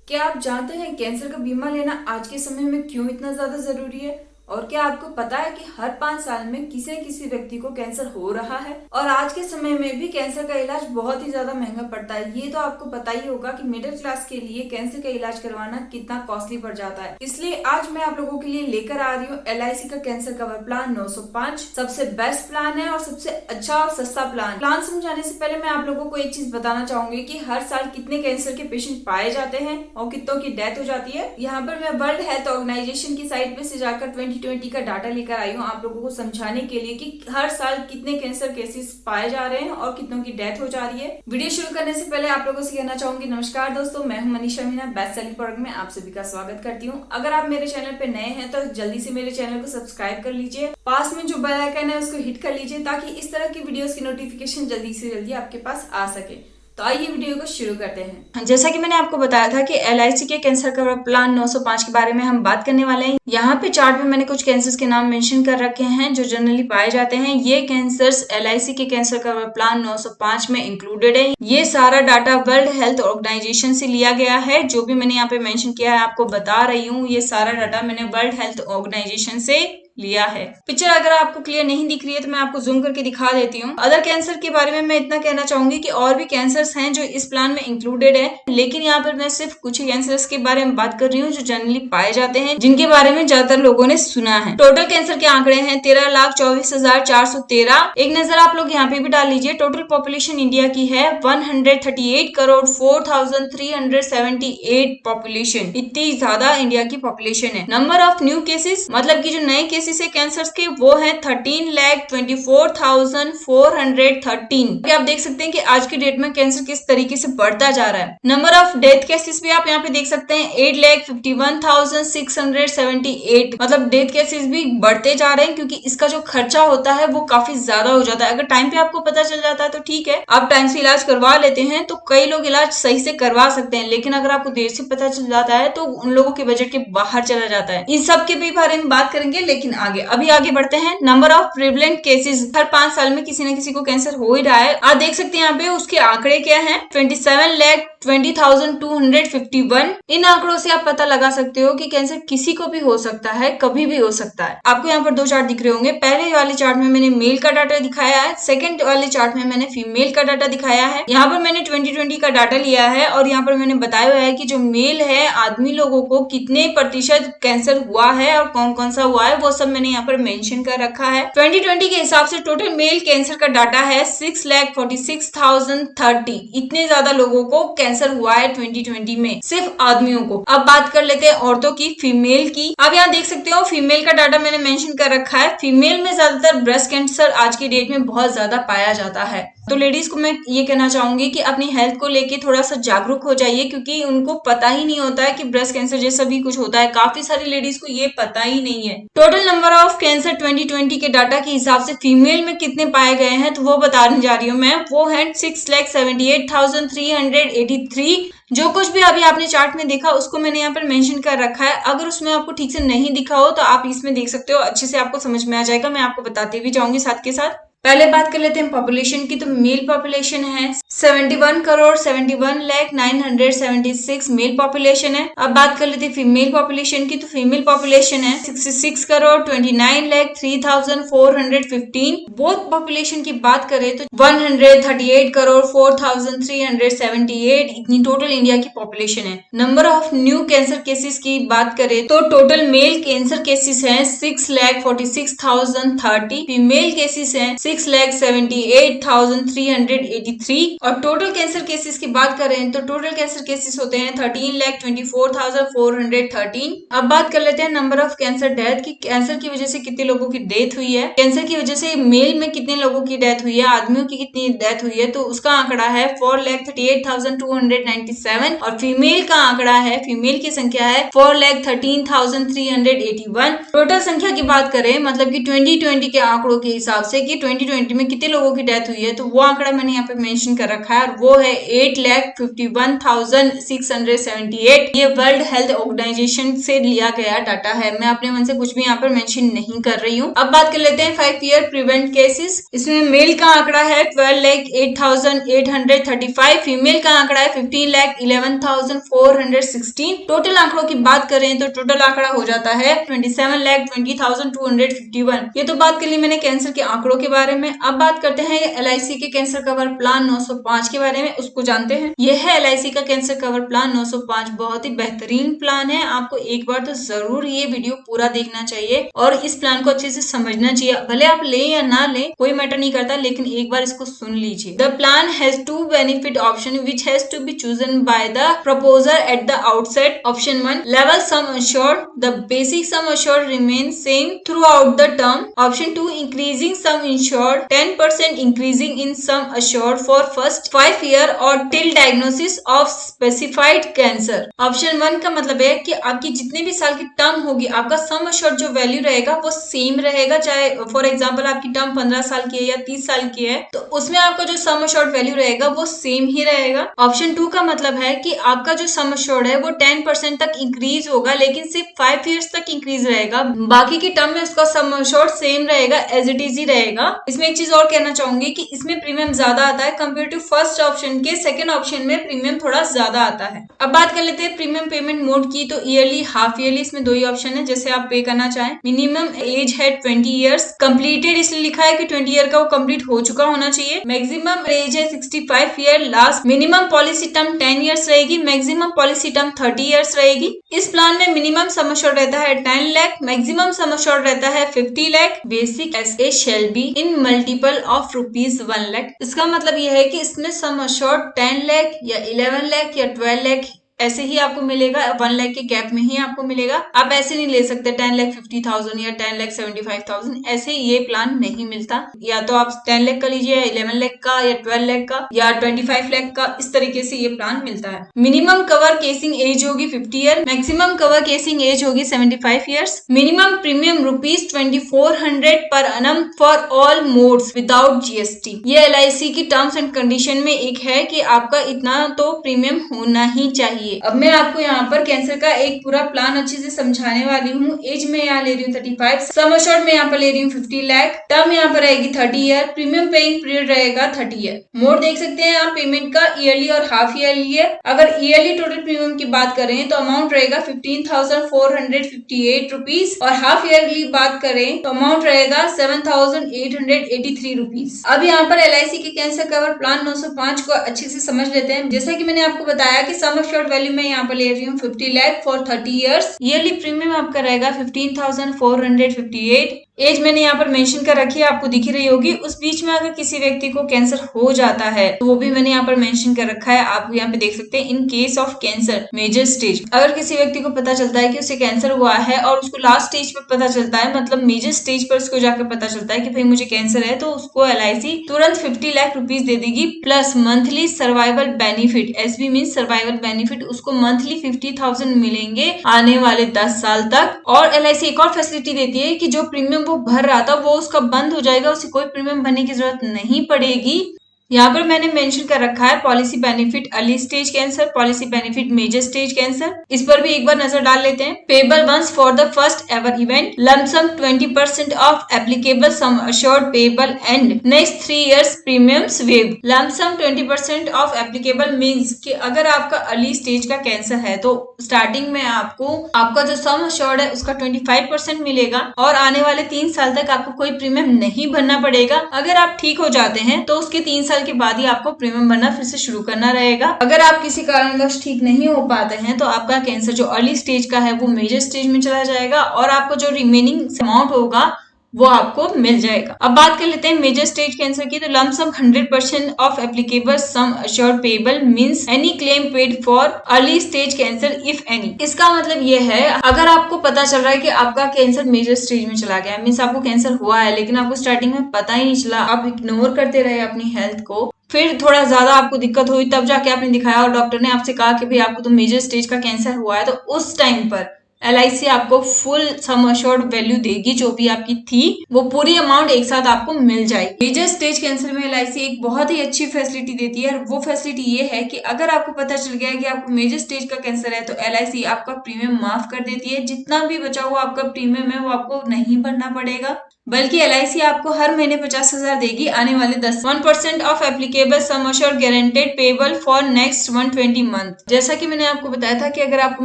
क्या आप जानते हैं कैंसर का बीमा लेना आज के समय में क्यों इतना ज्यादा जरूरी है? और क्या आपको पता है कि हर 5 साल में किसी न किसी व्यक्ति को कैंसर हो रहा है और आज के समय में भी कैंसर का इलाज बहुत ही ज्यादा महंगा पड़ता है। ये तो आपको पता ही होगा कि मिडिल क्लास के लिए कैंसर का इलाज करवाना कितना कॉस्टली पड़ जाता है। इसलिए आज मैं आप लोगों के लिए लेकर आ रही हूँ LIC का कैंसर कवर प्लान 905। सबसे बेस्ट प्लान है और सबसे अच्छा और सस्ता प्लान समझाने से पहले मैं आप लोगों को एक चीज बताना चाहूंगी कि हर साल कितने कैंसर के पेशेंट पाए जाते हैं और कितनों की डेथ हो जाती है। यहाँ पर मैं वर्ल्ड हेल्थ ऑर्गेनाइजेशन की साइट पे से जाकर 2020 का डाटा लेकर आई हूँ आप लोगों को समझाने के लिए कि हर साल कितने कैंसर केसेस पाए जा रहे हैं और कितनों की डेथ हो जा रही है। वीडियो शुरू करने से पहले आप लोगों से कहना चाहूंगी, नमस्कार दोस्तों, मैं हूं Manisha Meena, best selling product में आप सभी का स्वागत करती हूँ। अगर आप मेरे चैनल पे नए हैं तो जल्दी से मेरे चैनल को सब्सक्राइब कर लीजिए, पास में जो बेल आइकन है उसको हिट कर लीजिए ताकि इस तरह की वीडियोस की नोटिफिकेशन जल्दी से जल्दी आपके पास आ सके। तो आइए वीडियो को शुरू करते हैं। जैसा कि मैंने आपको बताया था कि LIC के कैंसर कवर प्लान 905 के बारे में हम बात करने वाले हैं। यहाँ पे चार्ट में मैंने कुछ कैंसर्स के नाम मेंशन कर रखे हैं जो जनरली पाए जाते हैं। ये कैंसर्स LIC के कैंसर कवर प्लान 905 में इंक्लूडेड है। ये सारा डाटा वर्ल्ड हेल्थ ऑर्गेनाइजेशन से लिया गया है। जो भी मैंने यहाँ पे मेंशन किया है आपको बता रही हूँ, ये सारा डाटा मैंने वर्ल्ड हेल्थ ऑर्गेनाइजेशन से लिया है। पिक्चर अगर आपको क्लियर नहीं दिख रही है तो मैं आपको जूम करके दिखा देती हूँ। अदर कैंसर के बारे में मैं इतना कहना चाहूंगी कि और भी कैंसर्स हैं जो इस प्लान में इंक्लूडेड है, लेकिन यहाँ पर मैं सिर्फ कुछ ही कैंसर्स के बारे में बात कर रही हूँ जो जनरली पाए जाते हैं, जिनके बारे में ज्यादातर लोगों ने सुना है। टोटल कैंसर के आंकड़े हैं 13,24,413। एक नजर आप लोग यहाँ पे भी डाल लीजिए। टोटल पॉपुलेशन इंडिया की है 138,04,378 पॉपुलेशन। इतनी ज्यादा इंडिया की पॉपुलेशन है। नंबर ऑफ न्यू केसेस मतलब की जो नए केसेस है कैंसर के वो है 13,24,413। आप देख सकते हैं कि आज की डेट में कैंसर किस तरीके से बढ़ता जा रहा है। नंबर ऑफ डेथ केसेस भी आप यहाँ पे देख सकते हैं 8,51,678। मतलब डेथ केसेस भी बढ़ते जा रहे हैं क्योंकि इसका जो खर्चा होता है वो काफी ज्यादा हो जाता है। अगर टाइम पे आपको पता चल जाता है तो ठीक है, आप टाइम से इलाज करवा लेते हैं तो कई लोग इलाज सही से करवा सकते हैं, लेकिन अगर आपको देर से पता चल जाता है तो उन लोगों के बजट के बाहर चला जाता है। इन सब के भी बारे में बात करेंगे, लेकिन आगे बढ़ते हैं। नंबर ऑफ प्रिवलेंट केसेस, हर 5 साल में किसी न किसी को कैंसर हो ही रहा है। आप देख सकते हैं यहाँ पे उसके आंकड़े क्या हैं, 27,20,251। इन आंकड़ों से आप पता लगा सकते हो कि कैंसर किसी को भी हो सकता है, कभी भी हो सकता है। आपको यहाँ पर दो चार्ट दिख रहे होंगे। पहले वाले चार्ट में मैंने मेल का डाटा दिखाया है, सेकंड वाले चार्ट में मैंने फीमेल का डाटा दिखाया है। यहाँ पर मैंने 2020 का डाटा लिया है और यहाँ पर मैंने बताया हुआ है कि जो मेल है आदमी लोगों को कितने प्रतिशत कैंसर हुआ है और कौन कौन सा हुआ है वो सब मैंने यहाँ पर मेंशन कर रखा है। 2020 के हिसाब से टोटल मेल कैंसर का डाटा है 6,46,030। इतने ज्यादा लोगों को कैंसर हुआ है 2020 में, सिर्फ आदमियों को। अब बात कर लेते हैं औरतों की, फीमेल की। आप यहाँ देख सकते हो फीमेल का डाटा मैंने मेंशन कर रखा है। फीमेल में ज्यादातर ब्रेस्ट कैंसर आज की डेट में बहुत ज्यादा पाया जाता है। तो लेडीज को मैं ये कहना चाहूंगी कि अपनी हेल्थ को लेके थोड़ा सा जागरूक हो जाइए, क्योंकि उनको पता ही नहीं होता है कि ब्रेस्ट कैंसर जैसा भी कुछ होता है। काफी सारी लेडीज को ये पता ही नहीं है। टोटल नंबर ऑफ कैंसर 2020 के डाटा के हिसाब से फीमेल में कितने पाए गए हैं तो वो बताने जा रही हूँ मैं। वो है 6,78,383। जो कुछ भी अभी आपने चार्ट में देखा उसको मैंने यहाँ पर मेंशन कर रखा है। अगर उसमें आपको ठीक से नहीं दिखा हो तो आप इसमें देख सकते हो, अच्छे से आपको समझ में आ जाएगा। मैं आपको बताती भी जाऊंगी साथ के साथ। पहले बात कर लेते हैं पॉपुलेशन की। तो मेल पॉपुलेशन है 71,71,09,76 मेल पॉपुलेशन है। अब बात कर लेते हैं फीमेल पॉपुलेशन की। तो फीमेल पॉपुलेशन है 66,29,03,415। बोथ पॉपुलेशन की बात करें तो 138,04,378 इतनी टोटल इंडिया की पॉपुलेशन है। Number of new cancer cases की बात करें तो टोटल मेल कैंसर केसेस है 6,46,030। फीमेल केसेस है 6,78,383। और टोटल कैंसर केसेस की बात करें तो टोटल कैंसर केसेस होते हैं 13,24,413। अब बात कर लेते हैं नंबर ऑफ कैंसर डेथ की। कैंसर की वजह से कितने लोगों की डेथ हुई है, कैंसर की वजह से मेल में कितने लोगों की डेथ हुई है, आदमियों की कितनी डेथ हुई है, तो उसका आंकड़ा है 4,38,297। और फीमेल का आंकड़ा है, फीमेल की संख्या है 4,13,381। टोटल संख्या की बात करें मतलब कि 2020 के आंकड़ों के हिसाब से कि 2020 2020 में कितने लोगों की डेथ हुई है, तो वो आंकड़ा मैंने यहाँ पे मेंशन कर रखा है और वो है 8,51,678। ये वर्ल्ड हेल्थ ऑर्गेनाइजेशन से लिया गया डाटा है, मैं अपने मन से कुछ भी यहाँ पर मेंशन नहीं कर रही हूँ। अब बात कर लेते हैं 5 ईयर प्रिवेंट केसेस। इसमें मेल का आंकड़ा है 12,08,835, फीमेल का आंकड़ा है 15,11,416। टोटल आंकड़ों की बात करें तो टोटल आंकड़ा हो जाता है 27,20,251। ये तो बात कर ली मैंने कैंसर के आंकड़ों के बारे में। अब बात करते हैं LIC के कैंसर कवर प्लान 905 के बारे में, उसको जानते हैं। यह है LIC का कैंसर कवर प्लान 905, बहुत ही बेहतरीन प्लान है। आपको एक बार तो जरूर ये वीडियो पूरा देखना चाहिए और इस प्लान को अच्छे से समझना चाहिए। भले आप ले या ना ले कोई मैटर नहीं करता, लेकिन एक बार इसको सुन लीजिए। The plan has 2 benefit option which has to be chosen by the proposer at the outset. Option 1, level sum assured, the basic sum assured remains same throughout the term. Option 2, increasing sum insured, 10% increasing in sum assured for first 5 year or till diagnosis of specified cancer. Option 1 का मतलब है कि आपकी जितने भी साल की term होगी, आपका सम assured जो वैल्यू रहेगा वो सेम रहेगा, चाहे फॉर एग्जाम्पल आपकी टर्म 15 साल की है या 30 साल की है, तो उसमें आपका जो सम assured वैल्यू रहेगा वो सेम ही रहेगा। ऑप्शन 2 का मतलब है कि आपका जो सम assured है वो 10% तक इंक्रीज होगा, लेकिन सिर्फ 5 इयर्स तक इंक्रीज रहेगा, बाकी की टर्म में उसका सम assured सेम रहेगा, एज इट इज ही रहेगा। इसमें एक चीज और कहना चाहूंगी कि इसमें प्रीमियम ज्यादा आता है कंपेयर टू फर्स्ट ऑप्शन के। सेकंड ऑप्शन में प्रीमियम थोड़ा ज्यादा आता है। अब बात कर लेते हैं प्रीमियम पेमेंट मोड की, तो ईयरली, हाफ ईयरली, इसमें 2 ही ऑप्शन है जैसे आप पे करना चाहें। मिनिमम एज है 20 इयर्स, कंप्लीटेड इसलिए लिखा है कि 20 ईयर का वो कंप्लीट हो चुका होना चाहिए। मैक्सिमम एज है 65 year, last minimum policy term 10 years रहेगी, मैक्सिमम पॉलिसी टर्म 30 इयर्स रहेगी। इस प्लान में मिनिमम सम assured रहता है 10 लाख, मैक्सिमम सम assured रहता है 50 lakh. Basic SA shall be in multiple of ₹1 lakh. इसका मतलब यह है कि इसमें सम assured 10 लाख या 11 लाख या 12 लाख ऐसे ही आपको मिलेगा, 1 लाख के गैप में ही आपको मिलेगा। आप ऐसे नहीं ले सकते 10,50,000 या 10,75,000, ऐसे ये प्लान नहीं मिलता। या तो आप 10 लाख का लीजिए, 11 लाख का या 12 लाख का या 25 लाख का, इस तरीके से ये प्लान मिलता है। मिनिमम कवर केसिंग एज होगी 50 year, maximum cover ceasing age होगी 75 years. Minimum premium ₹2400 per annum for all modes without GST। ये LIC की टर्म्स एंड कंडीशन में एक है कि आपका इतना तो प्रीमियम होना ही चाहिए। अब मैं आपको यहाँ पर कैंसर का एक पूरा प्लान अच्छे से समझाने वाली हूँ। एज में यहाँ ले रही हूँ 35, सम assured में यहाँ पर ले रही हूँ 50 लाख, टर्म यहाँ पर रहेगी 30 ईयर, प्रीमियम पेइंग पीरियड रहेगा 30 ईयर। मोड देख सकते हैं आप पेमेंट का, ईयरली और हाफ ईयरली है। अगर ईयरली टोटल प्रीमियम की बात करें तो अमाउंट रहेगा 15,458 रुपीज और हाफ ईयरली बात करें तो अमाउंट रहेगा 7,883 रुपीज। अब यहाँ पर LIC के कैंसर कवर प्लान 905 को अच्छे से समझ लेते हैं। जैसा कि मैंने आपको बताया कि सम assured वैल्यू में यहाँ पर ले रही हूँ 50 lakh for 30 years. Yearly premium आपका रहेगा 15,458। एज मैंने यहाँ पर मेंशन कर रखी है, आपको दिख रही होगी। उस बीच में अगर किसी व्यक्ति को कैंसर हो जाता है तो वो भी मैंने यहाँ पर मेंशन कर रखा है, आप यहाँ पे देख सकते हैं। In case of cancer major stage, अगर किसी व्यक्ति को पता चलता है कि उसे कैंसर हुआ है और उसको लास्ट स्टेज पर पता चलता है, मतलब मेजर स्टेज पर उसको जाकर पता चलता है कि भाई मुझे कैंसर है, तो उसको LIC तुरंत 50 लाख रुपीज दे देगी plus monthly survival benefit. SB mean survival benefit, उसको मंथली 50,000 मिलेंगे आने वाले 10 साल तक। और LIC एक और फैसिलिटी देती है कि जो प्रीमियम वो भर रहा था वो उसका बंद हो जाएगा, उसे कोई प्रीमियम भरने की जरूरत नहीं पड़ेगी। यहाँ पर मैंने मेंशन कर रखा है policy benefit early stage cancer, policy benefit major stage cancer. इस पर भी एक बार नजर डाल लेते हैं। Payable once for the first ever event, lump sum 20% of applicable sum assured payable and next 3 years premiums waive. Lump sum 20% of applicable means कि अगर आपका अर्ली स्टेज का कैंसर है तो स्टार्टिंग में आपको आपका जो सम assured है उसका 25% मिलेगा और आने वाले 3 साल तक आपको कोई प्रीमियम नहीं भरना पड़ेगा। अगर आप ठीक हो जाते हैं तो उसके 3 साल के बाद ही आपको प्रीमियम भरना फिर से शुरू करना रहेगा। अगर आप किसी कारणवश ठीक नहीं हो पाते हैं तो आपका कैंसर जो अर्ली स्टेज का है वो मेजर स्टेज में चला जाएगा और आपको जो रिमेनिंग अमाउंट होगा वो आपको मिल जाएगा। अब बात कर लेते हैं मेजर स्टेज कैंसर की, तो lump sum 100% of applicable sum assured payable means any claim paid for early stage cancer if any. इसका मतलब ये है अगर आपको पता चल रहा है कि आपका कैंसर मेजर स्टेज में चला गया, मींस आपको कैंसर हुआ है लेकिन आपको स्टार्टिंग में पता ही नहीं चला, आप इग्नोर करते रहे अपनी हेल्थ को, फिर थोड़ा ज्यादा आपको दिक्कत हुई तब जाके आपने दिखाया और डॉक्टर ने आपसे कहा कि भाई आपको तो मेजर स्टेज का कैंसर हुआ है, तो उस टाइम पर LIC आपको फुल सम अश्योर्ड वैल्यू देगी, जो भी आपकी थी वो पूरी अमाउंट एक साथ आपको मिल जाएगी। मेजर स्टेज कैंसर में LIC एक बहुत ही अच्छी फैसिलिटी देती है, और वो फैसिलिटी ये है कि अगर आपको पता चल गया है कि आपको मेजर स्टेज का कैंसर है तो LIC आपका प्रीमियम माफ कर देती है। जितना भी बचा हुआ आपका प्रीमियम है वो आपको नहीं भरना पड़ेगा, बल्कि LIC आपको हर महीने 50,000 देगी आने वाले 1% of applicable sum assured guaranteed payable for next 120 month. जैसा कि मैंने आपको बताया था कि अगर आपको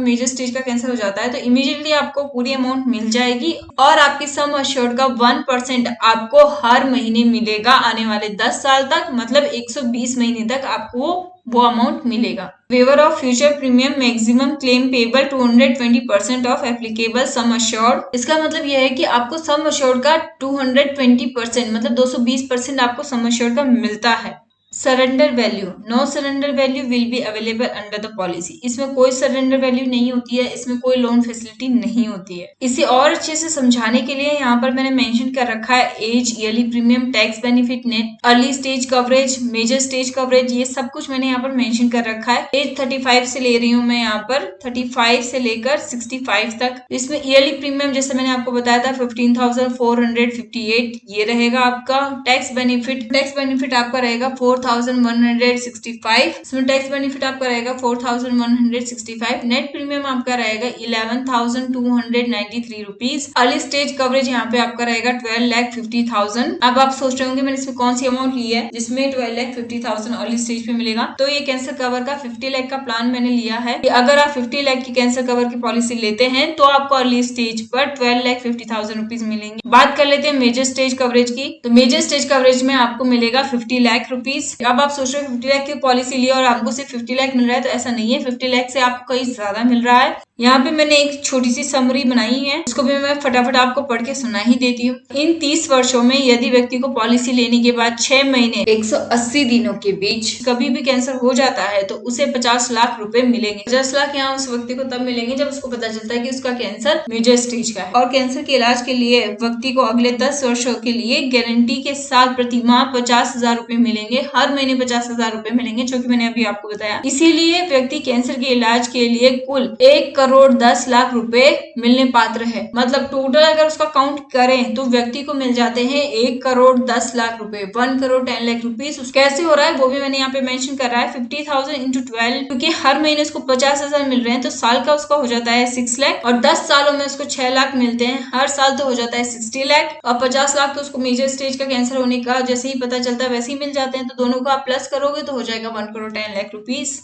मेजर स्टेज का कैंसर हो जाता है तो इमीडिएटली आपको पूरी अमाउंट मिल जाएगी, और आपकी सम अश्योर्ड का 1% आपको हर महीने मिलेगा आने वाले 10 साल तक, मतलब 120 महीने तक आपको वो अमाउंट मिलेगा। Waiver of future premium maximum claim payable 220% of applicable sum assured. इसका मतलब यह है कि आपको सम अश्योर्ड का 220% मतलब 220% आपको सम अश्योर्ड का मिलता है। Surrender value, no surrender value will be available under the policy. इसमें कोई सरेंडर वैल्यू नहीं होती है, इसमें कोई लोन फैसिलिटी नहीं होती है। इसे और अच्छे से समझाने के लिए यहाँ पर मैंने मेंशन कर रखा है age, yearly premium, tax benefit, net, early stage coverage, major stage coverage, ये सब कुछ मैंने यहाँ पर मेंशन कर रखा है। एज 35 से ले रही हूँ मैं यहाँ पर, 35 से लेकर 65 तक। इसमें ईयरली प्रीमियम जैसे मैंने आपको बताया था 15,458 ये रहेगा आपका। टैक्स बेनिफिट आपका रहेगा 4,165। इसमें टैक्स बेनिफिट आपका रहेगा 4,165। नेट प्रीमियम आपका रहेगा 11,293 रुपीज। अर्ली स्टेज कवरेज यहाँ पे आपका रहेगा 12,50,000। अब आप सोच रहे होंगे मैंने इसमें कौन सी अमाउंट ली है जिसमें 12,50,000 अर्ली स्टेज पे मिलेगा। तो ये कैंसर कवर का 50 लाख का प्लान मैंने लिया है कि अगर आप 50 लाख की कैंसर कवर की पॉलिसी लेते हैं तो आपको अर्ली स्टेज पर 12,50,000 रुपीज मिलेंगे। बात कर लेते हैं मेजर स्टेज कवरेज की। तो मेजर स्टेज कवरेज में आपको मिलेगा 50 लाख रुपीज। अब आप सोच रहे हैं 50 लाख की पॉलिसी ली और आपको सिर्फ 50 लाख मिल रहा है, तो ऐसा नहीं है। 50 लाख से आपको कहीं ज्यादा मिल रहा है। यहाँ पे मैंने एक छोटी सी समरी बनाई है, उसको भी मैं फटाफट आपको पढ़ के सुना ही देती हूँ। इन 30 वर्षों में यदि व्यक्ति को पॉलिसी लेने के बाद 6 महीने 180 दिनों के बीच कभी भी कैंसर हो जाता है तो उसे 50 लाख रुपए मिलेंगे। 50 लाख यहाँ उस व्यक्ति को तब मिलेंगे जब उसको पता चलता है कि उसका कैंसर मेजर स्टेज का है। और कैंसर के इलाज के लिए व्यक्ति को अगले 10 वर्षों के लिए गारंटी के साथ प्रति माह 50,000 रुपए मिलेंगे। हर महीने 50,000 रुपए मिलेंगे, जो कि मैंने अभी आपको बताया। इसीलिए व्यक्ति कैंसर के इलाज के लिए कुल 1,10,00,000 रुपए मिलने पात्र है। मतलब टोटल अगर उसका काउंट करें तो व्यक्ति को मिल जाते हैं 1,10,00,000 रुपए, 1,10,00,000 रुपीज। कैसे हो रहा है वो भी मैंने यहाँ पे मेंशन कर रहा है। 50,000 into 12, क्योंकि हर महीने उसको 50,000 मिल रहे हैं तो साल का उसका हो जाता है 6 लाख, और 10 सालों में उसको 6 लाख मिलते हैं। हर साल तो हो जाता है 60 लाख, और 50 लाख तो उसको मेजर स्टेज का कैंसर होने का जैसे ही पता चलता है वैसे ही मिल जाते हैं। तो दोनों को आप प्लस करोगे तो हो जाएगा 1,10,00,000 रुपीज।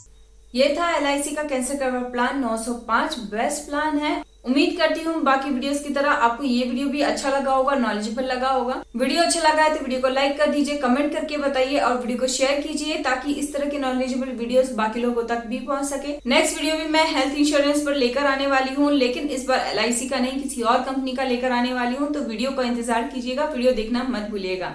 ये था LIC का cancer cover plan 905, best plan है। उम्मीद करती हूँ बाकी वीडियोस की तरह आपको ये वीडियो भी अच्छा लगा होगा, नॉलेजेबल लगा होगा। वीडियो अच्छा लगा है तो वीडियो को लाइक कर दीजिए, कमेंट करके बताइए और वीडियो को शेयर कीजिए ताकि इस तरह के नॉलेजेबल वीडियोस बाकी लोगों तक भी पहुंच सके। नेक्स्ट वीडियो भी मैं हेल्थ इंश्योरेंस पर लेकर आने वाली हूँ, लेकिन इस बार LIC का नहीं किसी और कंपनी का लेकर आने वाली हूँ, तो वीडियो का इंतजार कीजिएगा, वीडियो देखना मत भूलिएगा।